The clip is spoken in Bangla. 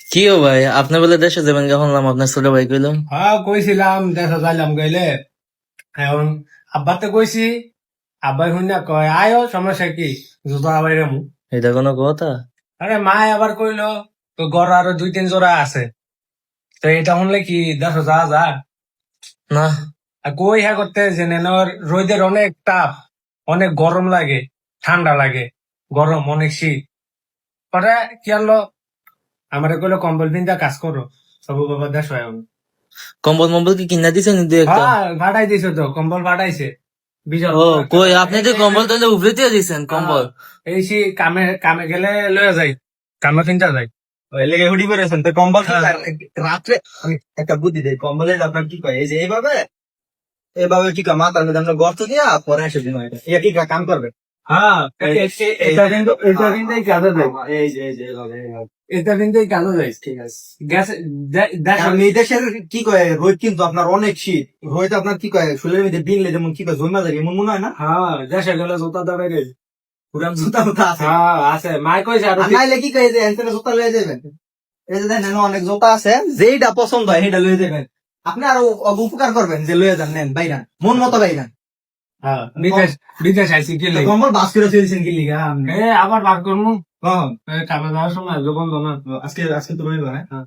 কি ও ভাই, আপনি বলে দেশে যাবেন, কখন আপনার ছোট ভাই কইলো? হ্যাঁ কইছিলাম দেশে যাইলাম গেলে এখন আব্বাতে কইছি আব্বাই শুনে কয় আয়ো সমস্যা কি জুতো আবাই রেমু এটা কোনো কথা? আরে মায় আবার কইলো তো গড় আরো 2-3 জোড়া আছে তো এটা শুনলে কি দেশে যাওয়া যা না। আর কই হ্যাঁ করতে যে নেনর রোদের অনেক তাপ অনেক গরম লাগে ঠান্ডা লাগে গরম অনেক শীত পরে কি হলো আমারে কইলো কম্বল পিন্দা কাজ করো সবু বাবা দেশ হয় এখন। কম্বল মম্বল কি কিনা দিছেন দু একটা? হ্যাঁ ভাড়াই দিছে তো কম্বল ভাড়াইছে বিশাল ও বড় একটা কই, ভাড়া। আপনি তো কম্বল তাহলে উপরে দিয়ে দিছেন কম্বল? এই সে কামে কামে গেলে লয়ে যাই কামে কিনতে যাই ওই লেগে হুডি পরেছেন তো কম্বল কি হ্যাঁ। রাত্রে আমি একটা বুদ্ধি দেই কম্বলে আপনার কি কয় এই যে এইভাবে এইভাবে কি কয় মাথার মধ্যে আমরা গর্ত দিয়া পরে এসে দিন এটা এটা কি কাম করবে হ্যাঁ এটা কিন্তু এই কাজে দেয় এই যে এইভাবে, এইভাবে। এটা কিন্তু এই কাজে দেয় ঠিক আছে গ্যাস দেখ কারণ এই দেশের কি কয় রোদ কিন্তু আপনার অনেক শীত রোদ আপনার কি কয় শরীরের মধ্যে বিনলে যেমন কি কয় জমা লাগে এমন মনে হয় না হ্যাঁ দেশে গেলে জুতা দেবে রে পুরান জুতা মুতা আছে হ্যাঁ আছে মাই কইছে আর আর নাইলে কি কয় যে এখানে জুতা লয়ে যাবেন এই যে দেখেন অনেক জুতা আছে যেইটা পছন্দ হয় সেটা লয়ে যাবেন আপনি আরো উপকার করবেন যে লয়ে যান নেন বাইরান মন মতো বাইরান হ্যাঁ বিদেশ বিদেশ আইসি কি লাগে কম্বল বাস করে চলছেন কি লিগা এ আবার বার করমু কখন কামে যাওয়ার সময় বন্ধ না আজকে আজকে তো রবিবার হ্যাঁ